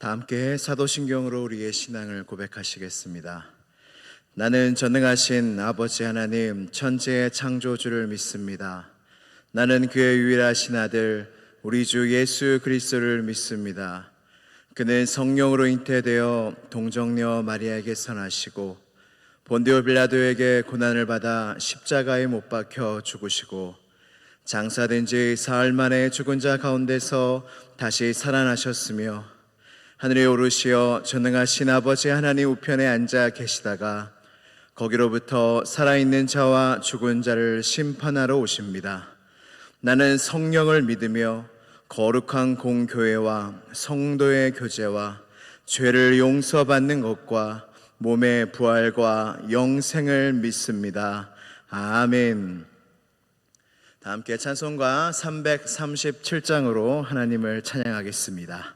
다 함께 사도신경으로 우리의 신앙을 고백하시겠습니다. 나는 전능하신 아버지 하나님 천지의 창조주를 믿습니다. 나는 그의 유일하신 아들 우리 주 예수 그리스도를 믿습니다. 그는 성령으로 잉태되어 동정녀 마리아에게 선하시고 본디오 빌라도에게 고난을 받아 십자가에 못 박혀 죽으시고 장사된 지 사흘 만에 죽은 자 가운데서 다시 살아나셨으며 하늘에 오르시어 전능하신 아버지 하나님 우편에 앉아 계시다가 거기로부터 살아있는 자와 죽은 자를 심판하러 오십니다. 나는 성령을 믿으며 거룩한 공교회와 성도의 교제와 죄를 용서받는 것과 몸의 부활과 영생을 믿습니다. 아멘. 다 함께 찬송가 337장으로 하나님을 찬양하겠습니다.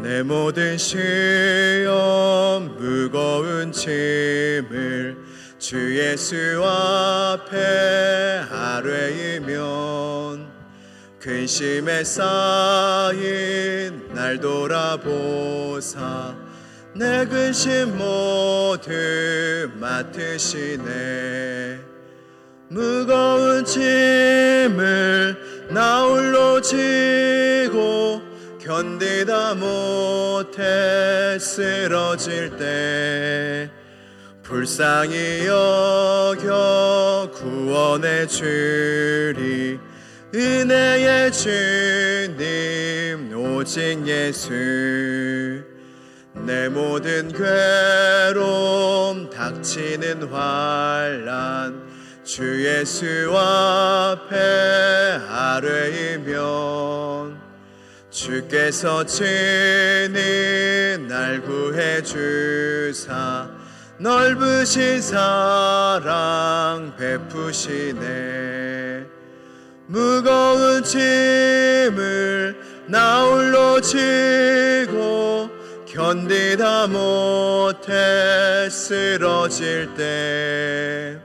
내 모든 시험 무거운 짐을 주 예수 앞에 아뢰이면 근심에 쌓인 날 돌아보사 내 근심 모두 맡으시네. 무거운 짐을 나 홀로 지고 견디다 못해 쓰러질 때 불쌍히 여겨 구원해 주리. 은혜의 주님 오직 예수. 내 모든 괴로움 닥치는 환난 주 예수 앞에 아뢰이면 주께서 친히 날 구해 주사 넓으신 사랑 베푸시네. 무거운 짐을 나 홀로 지고 견디다 못해 쓰러질 때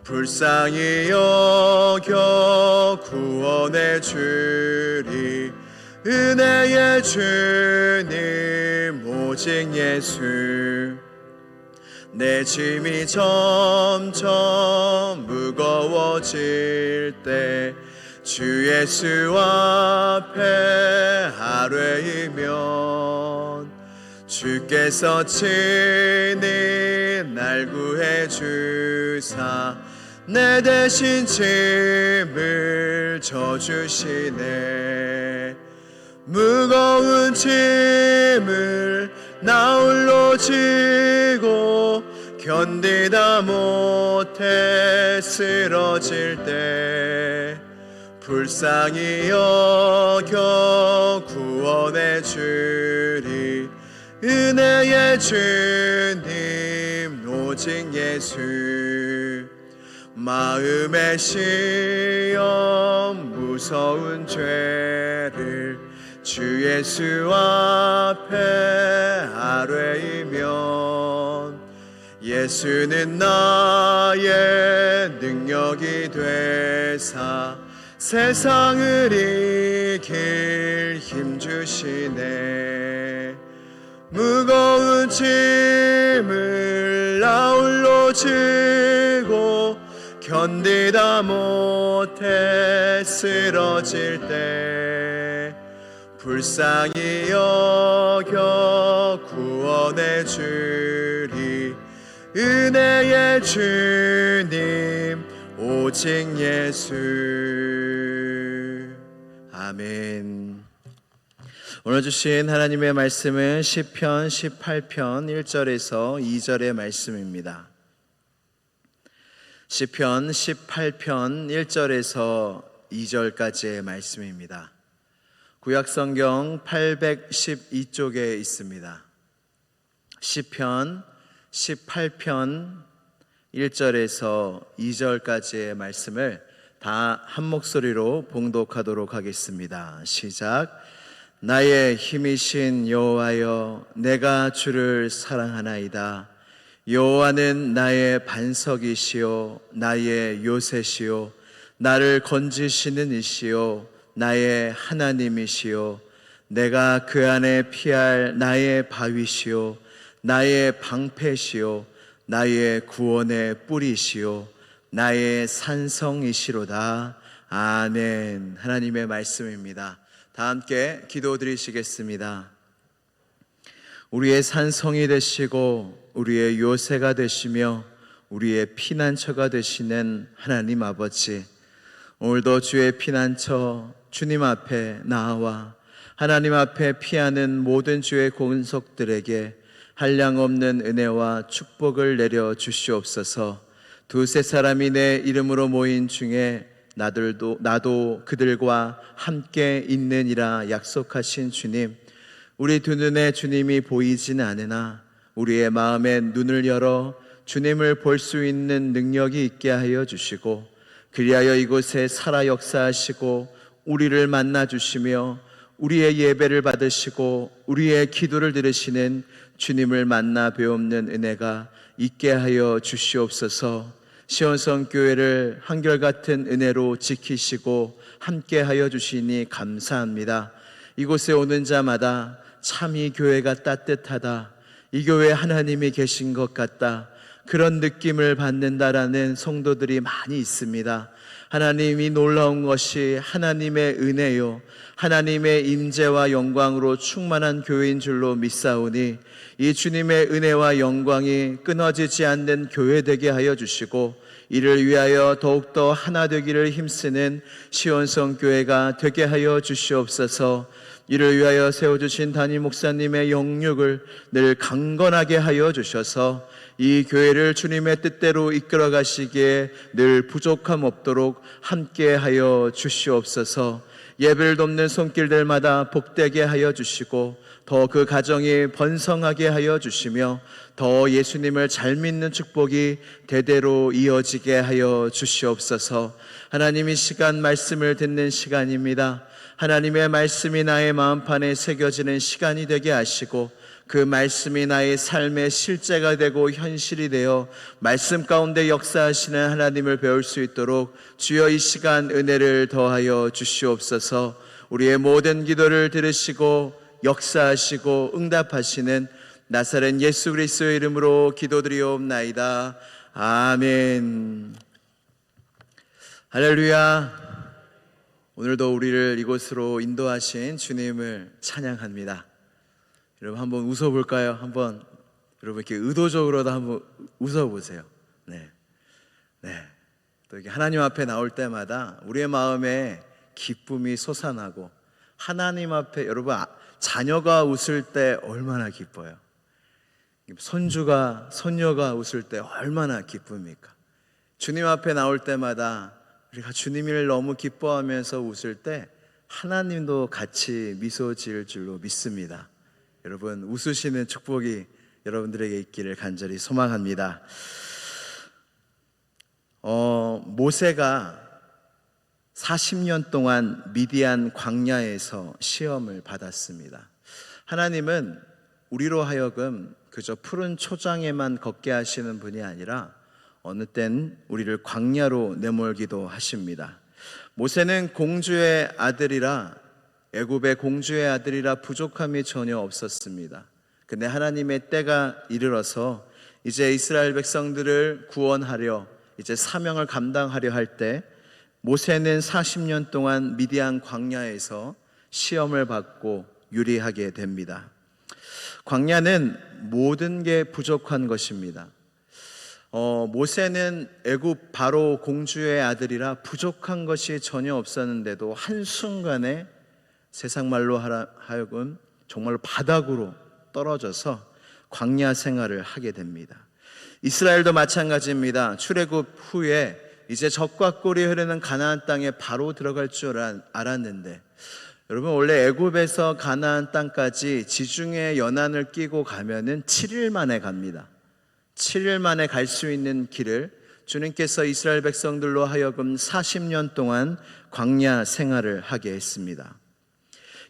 불쌍히 여겨 구원해 주리. 은혜의 주님 오직 예수. 내 짐이 점점 무거워질 때 주 예수 앞에 아뢰이면 주께서 친히 날 구해 주사 내 대신 짐을 져주시네. 무거운 짐을 나 홀로 지고 견디다 못해 쓰러질 때 불쌍히 여겨 구원해 주리. 은혜의 주님 오직 예수. 마음의 시험 무서운 죄를 주 예수 앞에 아뢰이면 예수는 나의 능력이 되사 세상을 이길 힘 주시네. 무거운 짐을 나 홀로 지고 견디다 못해 쓰러질 때 불쌍히 여겨 구원해 주리. 은혜의 주님 오직 예수. 아멘. 오늘 주신 하나님의 말씀은 시편 18편 1절에서 2절의 말씀입니다. 시편 18편 1절에서 2절까지의 말씀입니다. 구약성경 812쪽에 있습니다. 시편 18편 1절에서 2절까지의 말씀을 다 한 목소리로 봉독하도록 하겠습니다. 시작. 나의 힘이신 여호와여, 내가 주를 사랑하나이다. 여호와는 나의 반석이시요 나의 요새시요 나를 건지시는 이시요 나의 하나님이시요 내가 그 안에 피할 나의 바위시요 나의 방패시요 나의 구원의 뿌리시요 나의 산성이시로다. 아멘. 하나님의 말씀입니다. 다 함께 기도드리시겠습니다. 우리의 산성이 되시고 우리의 요새가 되시며 우리의 피난처가 되시는 하나님 아버지, 오늘도 주의 피난처 주님 앞에 나와 하나님 앞에 피하는 모든 주의 권속들에게 한량없는 은혜와 축복을 내려 주시옵소서. 두세 사람이 내 이름으로 모인 중에 나도 그들과 함께 있느니라 약속하신 주님, 우리 두 눈에 주님이 보이지는 않으나 우리의 마음의 눈을 열어 주님을 볼 수 있는 능력이 있게 하여 주시고, 그리하여 이곳에 살아 역사하시고 우리를 만나 주시며 우리의 예배를 받으시고 우리의 기도를 들으시는 주님을 만나 배움는 은혜가 있게 하여 주시옵소서. 시온성 교회를 한결같은 은혜로 지키시고 함께 하여 주시니 감사합니다. 이곳에 오는 자마다 참 이 교회가 따뜻하다, 이 교회에 하나님이 계신 것 같다, 그런 느낌을 받는다라는 성도들이 많이 있습니다. 하나님이 놀라운 것이 하나님의 은혜요 하나님의 임재와 영광으로 충만한 교회인 줄로 믿사오니, 이 주님의 은혜와 영광이 끊어지지 않는 교회 되게 하여 주시고 이를 위하여 더욱더 하나 되기를 힘쓰는 시온성 교회가 되게 하여 주시옵소서. 이를 위하여 세워주신 담임 목사님의 영육을 늘 강건하게 하여 주셔서 이 교회를 주님의 뜻대로 이끌어 가시기에 늘 부족함 없도록 함께 하여 주시옵소서. 예배를 돕는 손길들마다 복되게 하여 주시고 더 그 가정이 번성하게 하여 주시며 더 예수님을 잘 믿는 축복이 대대로 이어지게 하여 주시옵소서. 하나님, 이 시간 말씀을 듣는 시간입니다. 하나님의 말씀이 나의 마음판에 새겨지는 시간이 되게 하시고 그 말씀이 나의 삶의 실제가 되고 현실이 되어 말씀 가운데 역사하시는 하나님을 배울 수 있도록 주여 이 시간 은혜를 더하여 주시옵소서. 우리의 모든 기도를 들으시고 역사하시고 응답하시는 나사렛 예수 그리스도의 이름으로 기도드리옵나이다. 아멘. 할렐루야. 오늘도 우리를 이곳으로 인도하신 주님을 찬양합니다. 여러분 한번 웃어볼까요? 한번 여러분 이렇게 의도적으로도 한번 웃어보세요. 네. 또 이렇게 하나님 앞에 나올 때마다 우리의 마음에 기쁨이 솟아나고, 하나님 앞에 여러분 자녀가 웃을 때 얼마나 기뻐요. 손녀가 웃을 때 얼마나 기쁩니까? 주님 앞에 나올 때마다 우리가 주님을 너무 기뻐하면서 웃을 때 하나님도 같이 미소 지을 줄로 믿습니다. 여러분 웃으시는 축복이 여러분들에게 있기를 간절히 소망합니다. 모세가 40년 동안 미디안 광야에서 시험을 받았습니다. 하나님은 우리로 하여금 그저 푸른 초장에만 걷게 하시는 분이 아니라 어느 땐 우리를 광야로 내몰기도 하십니다. 모세는 공주의 아들이라, 애굽의 공주의 아들이라 부족함이 전혀 없었습니다. 근데 하나님의 때가 이르러서 이제 이스라엘 백성들을 구원하려, 이제 사명을 감당하려 할 때 모세는 40년 동안 미디안 광야에서 시험을 받고 유리하게 됩니다. 광야는 모든 게 부족한 것입니다. 모세는 애굽 바로 공주의 아들이라 부족한 것이 전혀 없었는데도 한순간에 세상 말로 하여금 정말로 바닥으로 떨어져서 광야 생활을 하게 됩니다. 이스라엘도 마찬가지입니다. 출애굽 후에 이제 젖과 꿀이 흐르는 가나안 땅에 바로 들어갈 줄 알았는데, 여러분 원래 애굽에서 가나안 땅까지 지중해 연안을 끼고 가면은 7일 만에 갑니다. 7일 만에 갈 수 있는 길을 주님께서 이스라엘 백성들로 하여금 40년 동안 광야 생활을 하게 했습니다.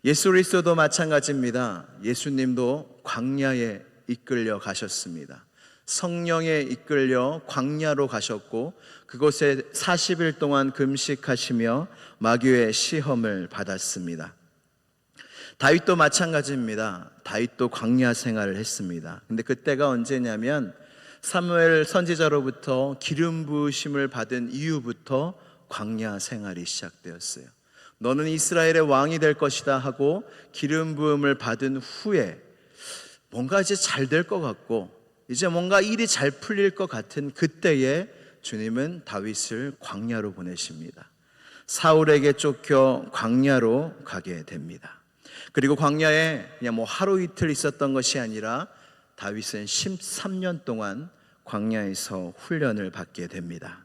예수 그리스도도 마찬가지입니다. 예수님도 광야에 이끌려 가셨습니다. 성령에 이끌려 광야로 가셨고 그곳에 40일 동안 금식하시며 마귀의 시험을 받았습니다. 다윗도 마찬가지입니다. 다윗도 광야 생활을 했습니다. 근데 그때가 언제냐면 사무엘 선지자로부터 기름 부으심을 받은 이후부터 광야 생활이 시작되었어요. 너는 이스라엘의 왕이 될 것이다 하고 기름 부음을 받은 후에 뭔가 이제 잘 될 것 같고 이제 뭔가 일이 잘 풀릴 것 같은 그때에 주님은 다윗을 광야로 보내십니다. 사울에게 쫓겨 광야로 가게 됩니다. 그리고 광야에 그냥 하루 이틀 있었던 것이 아니라 다윗은 13년 동안 광야에서 훈련을 받게 됩니다.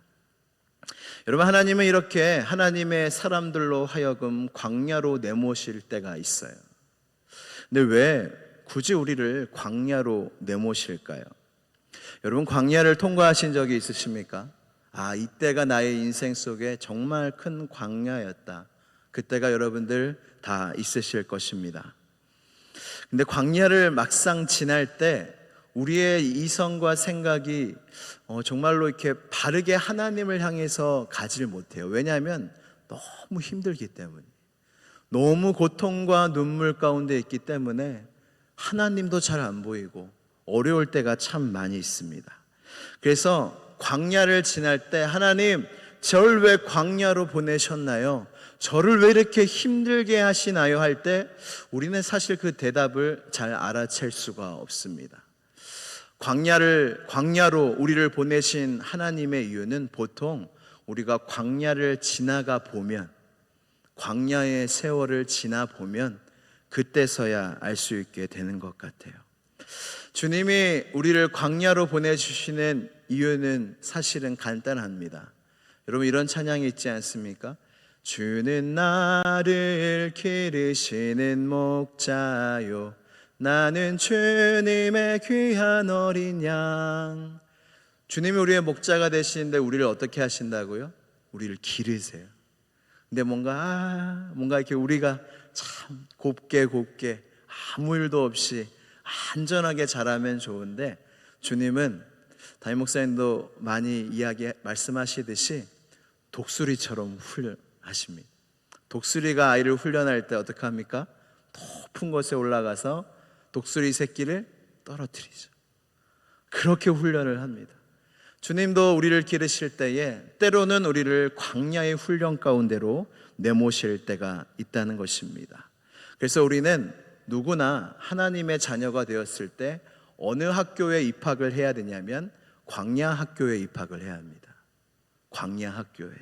여러분, 하나님은 이렇게 하나님의 사람들로 하여금 광야로 내모실 때가 있어요. 근데 왜 굳이 우리를 광야로 내모실까요? 여러분, 광야를 통과하신 적이 있으십니까? 이때가 나의 인생 속에 정말 큰 광야였다. 그때가 여러분들 다 있으실 것입니다. 근데 광야를 막상 지날 때 우리의 이성과 생각이 정말로 이렇게 바르게 하나님을 향해서 가지를 못해요. 왜냐하면 너무 힘들기 때문에, 너무 고통과 눈물 가운데 있기 때문에 하나님도 잘 안 보이고 어려울 때가 참 많이 있습니다. 그래서 광야를 지날 때 하나님, 저를 왜 광야로 보내셨나요? 저를 왜 이렇게 힘들게 하시나요? 할 때 우리는 사실 그 대답을 잘 알아챌 수가 없습니다. 광야로 우리를 보내신 하나님의 이유는 보통 우리가 광야를 지나가 보면, 광야의 세월을 지나 보면 그때서야 알 수 있게 되는 것 같아요. 주님이 우리를 광야로 보내주시는 이유는 사실은 간단합니다. 여러분, 이런 찬양이 있지 않습니까? 주는 나를 기르시는 목자요, 나는 주님의 귀한 어린 양. 주님이 우리의 목자가 되시는데 우리를 어떻게 하신다고요? 우리를 기르세요. 근데 뭔가 이렇게 우리가 참 곱게 아무 일도 없이 안전하게 자라면 좋은데, 주님은 담임 목사님도 많이 말씀하시듯이 독수리처럼 훈련하십니다. 독수리가 아이를 훈련할 때 어떻게 합니까? 높은 곳에 올라가서 독수리 새끼를 떨어뜨리죠. 그렇게 훈련을 합니다. 주님도 우리를 기르실 때에 때로는 우리를 광야의 훈련 가운데로 내모실 때가 있다는 것입니다. 그래서 우리는 누구나 하나님의 자녀가 되었을 때 어느 학교에 입학을 해야 되냐면 광야 학교에 입학을 해야 합니다. 광야 학교에.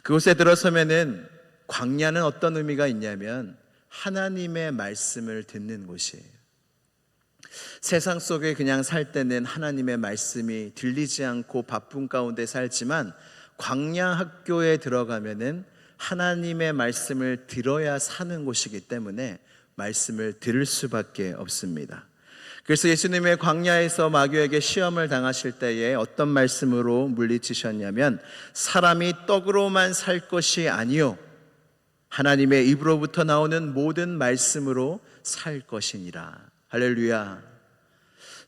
그곳에 들어서면은 광야는 어떤 의미가 있냐면 하나님의 말씀을 듣는 곳이에요. 세상 속에 그냥 살 때는 하나님의 말씀이 들리지 않고 바쁜 가운데 살지만 광야 학교에 들어가면은 하나님의 말씀을 들어야 사는 곳이기 때문에 말씀을 들을 수밖에 없습니다. 그래서 예수님의 광야에서 마귀에게 시험을 당하실 때에 어떤 말씀으로 물리치셨냐면, 사람이 떡으로만 살 것이 아니요 하나님의 입으로부터 나오는 모든 말씀으로 살 것이니라. 할렐루야.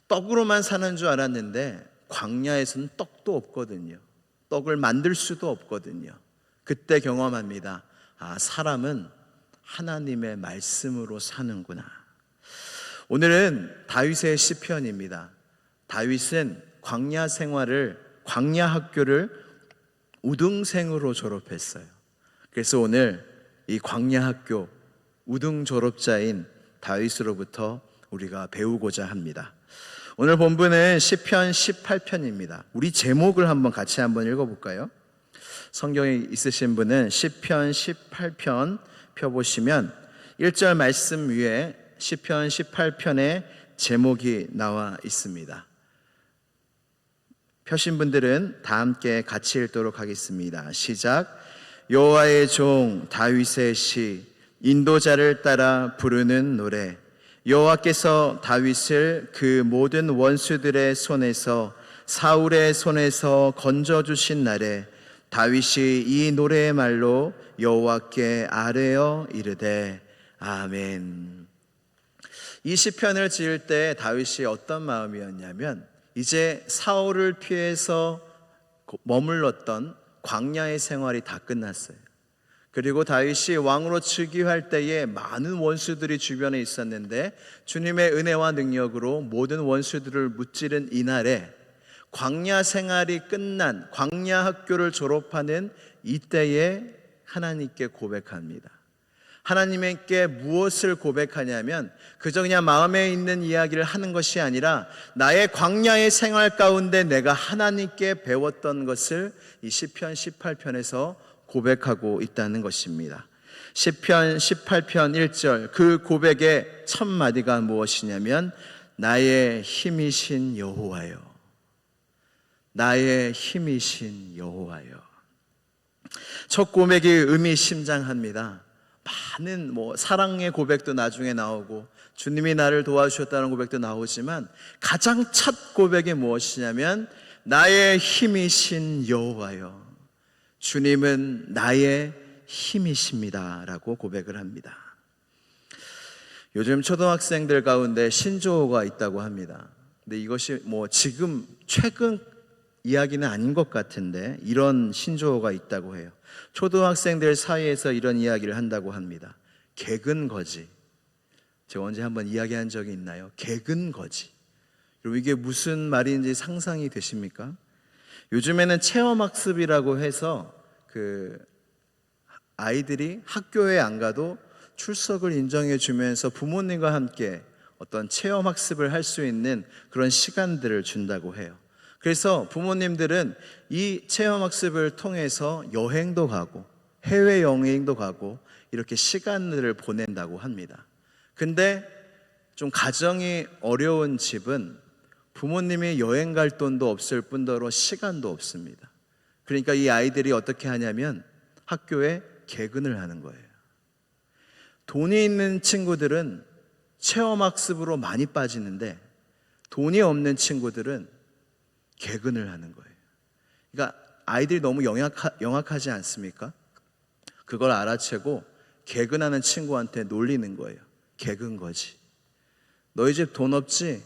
떡으로만 사는 줄 알았는데 광야에서는 떡도 없거든요. 떡을 만들 수도 없거든요. 그때 경험합니다. 사람은 하나님의 말씀으로 사는구나. 오늘은 다윗의 시편입니다. 다윗은 광야 학교를 우등생으로 졸업했어요. 그래서 오늘 이 광야 학교 우등 졸업자인 다윗으로부터 우리가 배우고자 합니다. 오늘 본문은 시편 18편입니다. 우리 제목을 같이 한번 읽어볼까요? 성경에 있으신 분은 시편 18편 펴보시면 1절 말씀 위에 시편 18편의 제목이 나와 있습니다. 펴신 분들은 다 함께 같이 읽도록 하겠습니다. 시작. 여호와의 종 다윗의 시, 인도자를 따라 부르는 노래. 여호와께서 다윗을 그 모든 원수들의 손에서, 사울의 손에서 건져주신 날에 다윗이 이 노래의 말로 여호와께 아뢰어 이르되 아멘. 이 시편을 지을 때 다윗이 어떤 마음이었냐면 이제 사울을 피해서 머물렀던 광야의 생활이 다 끝났어요. 그리고 다윗이 왕으로 즉위할 때에 많은 원수들이 주변에 있었는데 주님의 은혜와 능력으로 모든 원수들을 무찌른 이날에 광야 생활이 끝난 광야 학교를 졸업하는 이때에 하나님께 고백합니다. 하나님께 무엇을 고백하냐면 그저 그냥 마음에 있는 이야기를 하는 것이 아니라 나의 광야의 생활 가운데 내가 하나님께 배웠던 것을 이 시편 18편에서 고백하고 있다는 것입니다. 시편 18편 1절 그 고백의 첫 마디가 무엇이냐면 나의 힘이신 여호와여, 나의 힘이신 여호와여. 첫 고백이 의미심장합니다. 많은 사랑의 고백도 나중에 나오고 주님이 나를 도와주셨다는 고백도 나오지만 가장 첫 고백이 무엇이냐면 나의 힘이신 여호와여, 주님은 나의 힘이십니다 라고 고백을 합니다. 요즘 초등학생들 가운데 신조어가 있다고 합니다. 근데 이것이 지금 최근 이야기는 아닌 것 같은데 이런 신조어가 있다고 해요. 초등학생들 사이에서 이런 이야기를 한다고 합니다. 개근거지. 제가 언제 한번 이야기한 적이 있나요? 개근거지. 여러분 이게 무슨 말인지 상상이 되십니까? 요즘에는 체험학습이라고 해서 아이들이 학교에 안 가도 출석을 인정해 주면서 부모님과 함께 어떤 체험학습을 할 수 있는 그런 시간들을 준다고 해요. 그래서 부모님들은 이 체험학습을 통해서 여행도 가고 해외여행도 가고 이렇게 시간들을 보낸다고 합니다. 근데 좀 가정이 어려운 집은 부모님이 여행 갈 돈도 없을 뿐더러 시간도 없습니다. 그러니까 이 아이들이 어떻게 하냐면 학교에 개근을 하는 거예요. 돈이 있는 친구들은 체험학습으로 많이 빠지는데 돈이 없는 친구들은 개근을 하는 거예요. 그러니까 아이들이 너무 영악하지 않습니까? 그걸 알아채고 개근하는 친구한테 놀리는 거예요. 개근거지. 너희 집 돈 없지?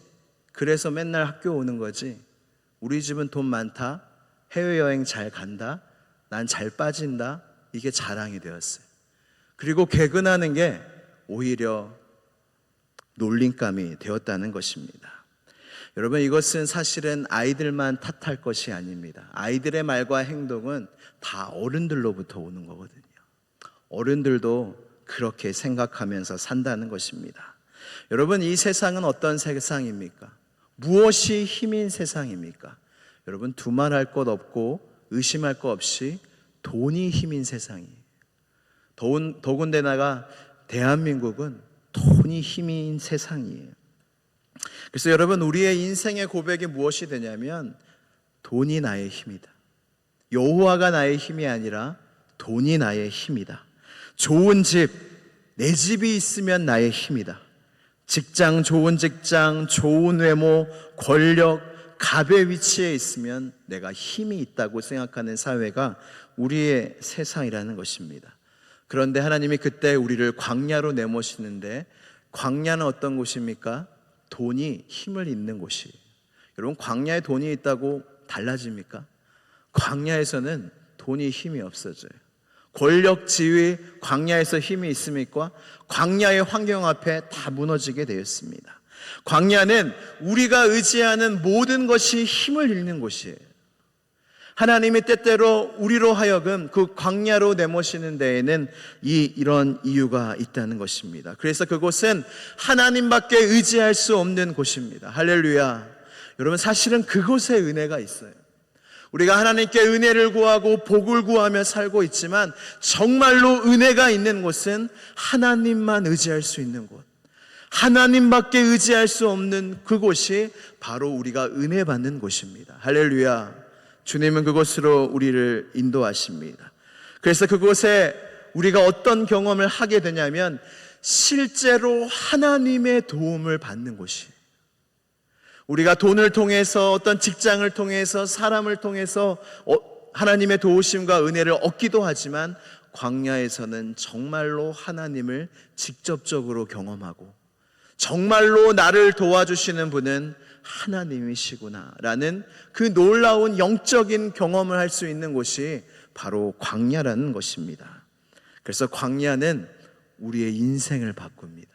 그래서 맨날 학교 오는 거지. 우리 집은 돈 많다. 해외여행 잘 간다. 난 잘 빠진다. 이게 자랑이 되었어요. 그리고 개근하는 게 오히려 놀림감이 되었다는 것입니다. 여러분 이것은 사실은 아이들만 탓할 것이 아닙니다. 아이들의 말과 행동은 다 어른들로부터 오는 거거든요. 어른들도 그렇게 생각하면서 산다는 것입니다. 여러분 이 세상은 어떤 세상입니까? 무엇이 힘인 세상입니까? 여러분 두말할 것 없고 의심할 것 없이 돈이 힘인 세상이에요. 더군다나 대한민국은 돈이 힘인 세상이에요. 그래서 여러분 우리의 인생의 고백이 무엇이 되냐면 돈이 나의 힘이다. 여호와가 나의 힘이 아니라 돈이 나의 힘이다. 좋은 집, 내 집이 있으면 나의 힘이다. 직장, 좋은 직장, 좋은 외모, 권력, 갑의 위치에 있으면 내가 힘이 있다고 생각하는 사회가 우리의 세상이라는 것입니다. 그런데 하나님이 그때 우리를 광야로 내모시는데 광야는 어떤 곳입니까? 돈이 힘을 잇는 곳이에요. 여러분 광야에 돈이 있다고 달라집니까? 광야에서는 돈이 힘이 없어져요. 권력, 지위, 광야에서 힘이 있습니까? 광야의 환경 앞에 다 무너지게 되었습니다. 광야는 우리가 의지하는 모든 것이 힘을 잃는 곳이에요. 하나님이 때때로 우리로 하여금 그 광야로 내모시는 데에는 이런 이유가 있다는 것입니다. 그래서 그곳은 하나님밖에 의지할 수 없는 곳입니다. 할렐루야. 여러분 사실은 그곳에 은혜가 있어요. 우리가 하나님께 은혜를 구하고 복을 구하며 살고 있지만 정말로 은혜가 있는 곳은 하나님만 의지할 수 있는 곳, 하나님밖에 의지할 수 없는 그곳이 바로 우리가 은혜 받는 곳입니다. 할렐루야. 주님은 그곳으로 우리를 인도하십니다. 그래서 그곳에 우리가 어떤 경험을 하게 되냐면 실제로 하나님의 도움을 받는 곳이에요. 우리가 돈을 통해서 어떤 직장을 통해서 사람을 통해서 하나님의 도우심과 은혜를 얻기도 하지만 광야에서는 정말로 하나님을 직접적으로 경험하고 정말로 나를 도와주시는 분은 하나님이시구나라는 그 놀라운 영적인 경험을 할 수 있는 곳이 바로 광야라는 것입니다. 그래서 광야는 우리의 인생을 바꿉니다.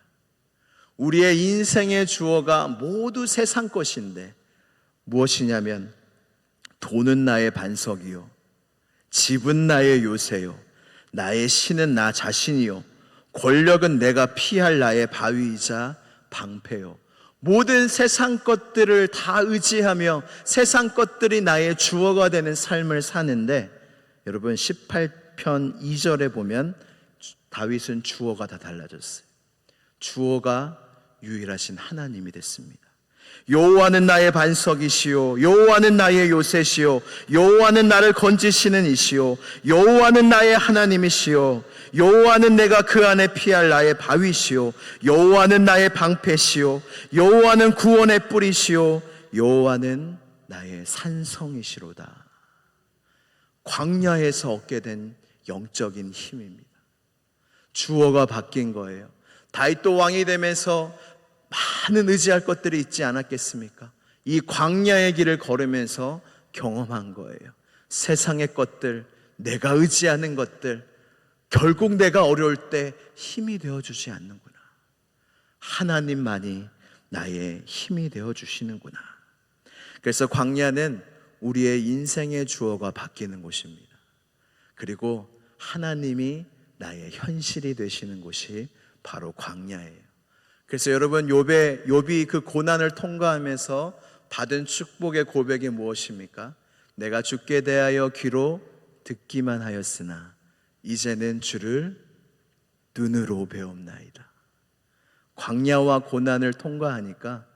우리의 인생의 주어가 모두 세상 것인데 무엇이냐면 돈은 나의 반석이요, 집은 나의 요새요, 나의 신은 나 자신이요, 권력은 내가 피할 나의 바위이자 방패요. 모든 세상 것들을 다 의지하며 세상 것들이 나의 주어가 되는 삶을 사는데, 여러분 18편 2절에 보면 다윗은 주어가 다 달라졌어요. 주어가 유일하신 하나님이 됐습니다. 여호와는 나의 반석이시요, 여호와는 나의 요새시요, 여호와는 나를 건지시는 이시요, 여호와는 나의 하나님이시요, 여호와는 내가 그 안에 피할 나의 바위시요, 여호와는 나의 방패시요, 여호와는 구원의 뿌리시요, 여호와는 나의 산성이시로다. 광야에서 얻게 된 영적인 힘입니다. 주어가 바뀐 거예요. 다윗도 왕이 되면서 많은 의지할 것들이 있지 않았겠습니까? 이 광야의 길을 걸으면서 경험한 거예요. 세상의 것들, 내가 의지하는 것들, 결국 내가 어려울 때 힘이 되어주지 않는구나. 하나님만이 나의 힘이 되어주시는구나. 그래서 광야는 우리의 인생의 주어가 바뀌는 곳입니다. 그리고 하나님이 나의 현실이 되시는 곳이 바로 광야예요. 그래서 여러분, 욥이 그 고난을 통과하면서 받은 축복의 고백이 무엇입니까? 내가 주께 대하여 귀로 듣기만 하였으나 이제는 주를 눈으로 배움나이다. 광야와 고난을 통과하니까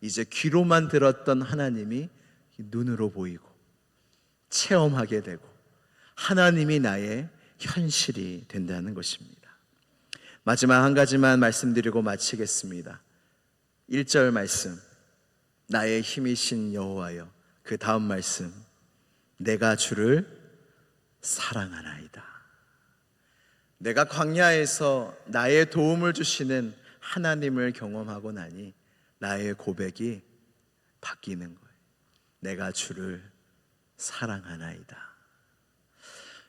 이제 귀로만 들었던 하나님이 눈으로 보이고 체험하게 되고 하나님이 나의 현실이 된다는 것입니다. 마지막 한 가지만 말씀드리고 마치겠습니다. 1절 말씀, 나의 힘이신 여호와여. 그 다음 말씀, 내가 주를 사랑하나이다. 내가 광야에서 나의 도움을 주시는 하나님을 경험하고 나니 나의 고백이 바뀌는 거예요. 내가 주를 사랑하나이다.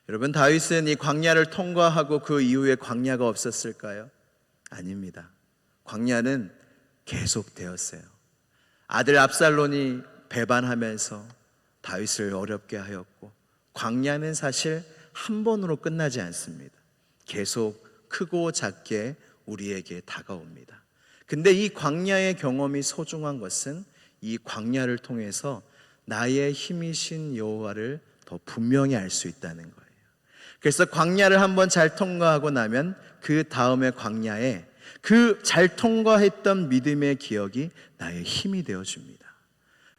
여러분, 다윗은 이 광야를 통과하고 그 이후에 광야가 없었을까요? 아닙니다. 광야는 계속되었어요. 아들 압살론이 배반하면서 다윗을 어렵게 하였고, 광야는 사실 한 번으로 끝나지 않습니다. 계속 크고 작게 우리에게 다가옵니다. 근데 이 광야의 경험이 소중한 것은 이 광야를 통해서 나의 힘이신 여호와를 더 분명히 알 수 있다는 거예요. 그래서 광야를 한번 잘 통과하고 나면 그 다음에 광야에 그 잘 통과했던 믿음의 기억이 나의 힘이 되어줍니다.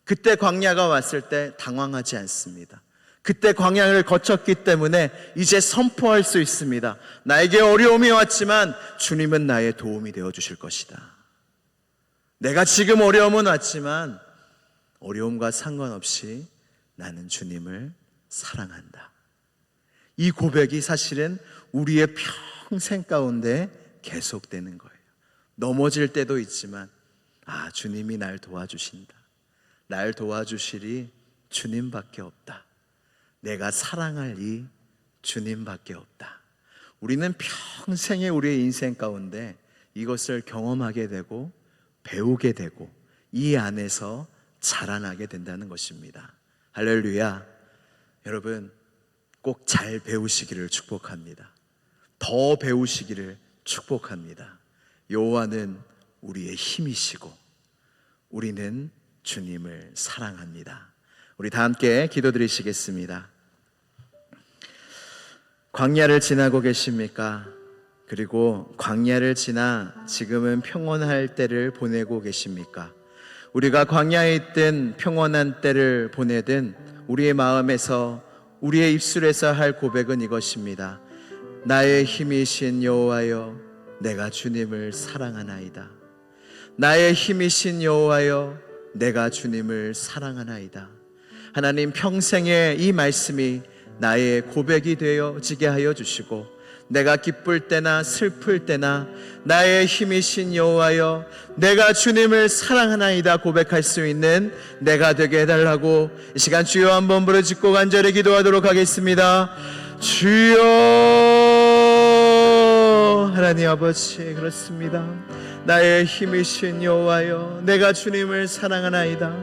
그때 광야가 왔을 때 당황하지 않습니다. 그때 광야를 거쳤기 때문에 이제 선포할 수 있습니다. 나에게 어려움이 왔지만 주님은 나의 도움이 되어주실 것이다. 내가 지금 어려움은 왔지만 어려움과 상관없이 나는 주님을 사랑한다. 이 고백이 사실은 우리의 평생 가운데 계속되는 거예요. 넘어질 때도 있지만 주님이 날 도와주신다. 날 도와주실이 주님밖에 없다. 내가 사랑할 이 주님밖에 없다. 우리는 평생의 우리의 인생 가운데 이것을 경험하게 되고 배우게 되고 이 안에서 자라나게 된다는 것입니다. 할렐루야. 여러분, 꼭 잘 배우시기를 축복합니다. 더 배우시기를 축복합니다. 여호와는 우리의 힘이시고 우리는 주님을 사랑합니다. 우리 다 함께 기도드리시겠습니다. 광야를 지나고 계십니까? 그리고 광야를 지나 지금은 평온할 때를 보내고 계십니까? 우리가 광야에 있든 평온한 때를 보내든 우리의 마음에서, 우리의 입술에서 할 고백은 이것입니다. 나의 힘이신 여호와여, 내가 주님을 사랑하나이다. 나의 힘이신 여호와여, 내가 주님을 사랑하나이다. 하나님, 평생에 이 말씀이 나의 고백이 되어지게 하여 주시고 내가 기쁠 때나 슬플 때나 나의 힘이신 여호와여 내가 주님을 사랑하나이다 고백할 수 있는 내가 되게 해달라고 이 시간 주여 한번 부르짖고 간절히 기도하도록 하겠습니다. 주여 하나님 아버지, 그렇습니다. 나의 힘이신 여호와여 내가 주님을 사랑하나이다.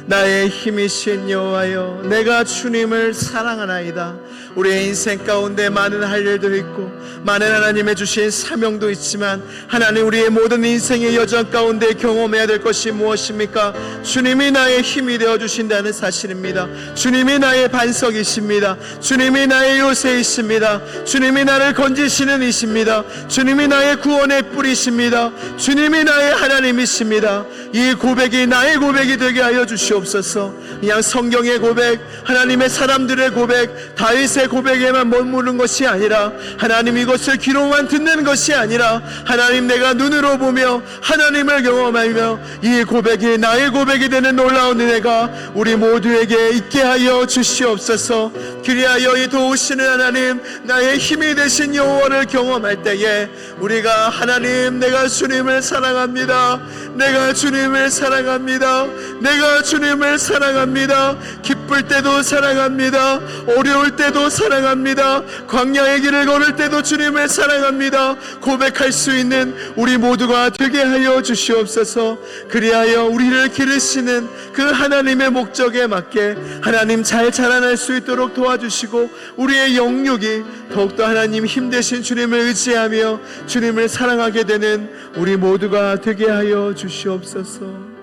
나의 힘이신 여호와여 내가 주님을 사랑하나이다. 우리의 인생 가운데 많은 할 일도 있고 많은 하나님의 주신 사명도 있지만 하나님 우리의 모든 인생의 여정 가운데 경험해야 될 것이 무엇입니까? 주님이 나의 힘이 되어주신다는 사실입니다. 주님이 나의 반석이십니다. 주님이 나의 요새이십니다. 주님이 나를 건지시는 이십니다. 주님이 나의 구원의 뿌리십니다. 주님이 나의 하나님이십니다. 이 고백이 나의 고백이 되게 하여 주시옵소서. 그냥 성경의 고백, 하나님의 사람들의 고백, 다윗의 고백에만 머무는 것이 아니라 하나님 이것을 귀로만 듣는 것이 아니라 하나님 내가 눈으로 보며 하나님을 경험하며 이 고백이 나의 고백이 되는 놀라운 은혜가 우리 모두에게 있게 하여 주시옵소서. 그리하여 이 도우시는 하나님 나의 힘이 되신 여호와를 경험할 때에 우리가 하나님 내가 주님을 사랑합니다. 내가 주님을 사랑합니다. 내가 주님을 사랑합니다. 기쁠 때도 사랑합니다. 어려울 때도 사랑합니다. 광야의 길을 걸을 때도 주님을 사랑합니다. 고백할 수 있는 우리 모두가 되게 하여 주시옵소서. 그리하여 우리를 기르시는 그 하나님의 목적에 맞게 하나님 잘 자라날 수 있도록 도와주시고 우리의 영육이 더욱더 하나님 힘되신 주님을 의지하며 주님을 사랑하게 되는 우리 모두가 되게 하여 주시옵소서.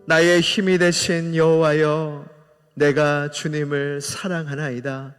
나의 힘이 되신 여호와여 내가 주님을 사랑하나이다.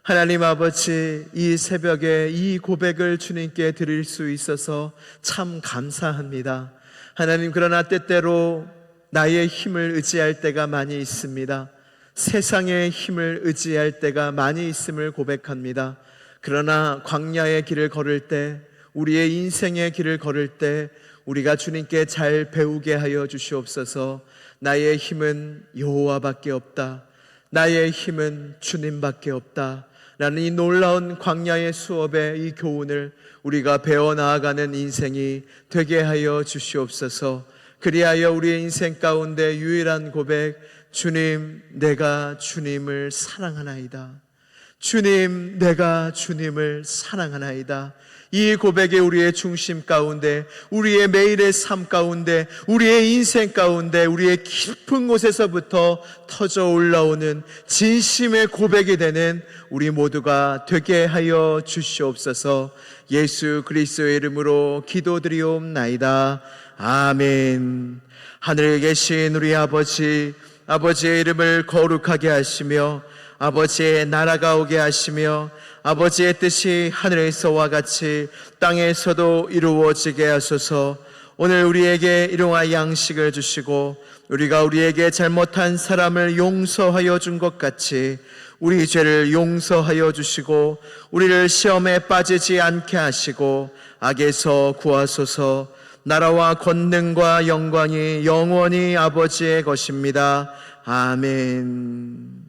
하나님 아버지, 이 새벽에 이 고백을 주님께 드릴 수 있어서 참 감사합니다. 하나님, 그러나 때때로 나의 힘을 의지할 때가 많이 있습니다. 세상의 힘을 의지할 때가 많이 있음을 고백합니다. 그러나 광야의 길을 걸을 때, 우리의 인생의 길을 걸을 때 우리가 주님께 잘 배우게 하여 주시옵소서. 나의 힘은 여호와밖에 없다. 나의 힘은 주님밖에 없다. 라는 이 놀라운 광야의 수업의 이 교훈을 우리가 배워나아가는 인생이 되게 하여 주시옵소서. 그리하여 우리의 인생 가운데 유일한 고백, 주님, 내가 주님을 사랑하나이다. 주님, 내가 주님을 사랑하나이다. 이 고백이 우리의 중심 가운데, 우리의 매일의 삶 가운데, 우리의 인생 가운데, 우리의 깊은 곳에서부터 터져 올라오는 진심의 고백이 되는 우리 모두가 되게 하여 주시옵소서. 예수 그리스도의 이름으로 기도드리옵나이다. 아멘. 하늘에 계신 우리 아버지, 아버지의 이름을 거룩하게 하시며 아버지의 나라가 오게 하시며 아버지의 뜻이 하늘에서와 같이 땅에서도 이루어지게 하소서. 오늘 우리에게 일용할 양식을 주시고 우리가 우리에게 잘못한 사람을 용서하여 준 것 같이 우리 죄를 용서하여 주시고 우리를 시험에 빠지지 않게 하시고 악에서 구하소서. 나라와 권능과 영광이 영원히 아버지의 것입니다. 아멘.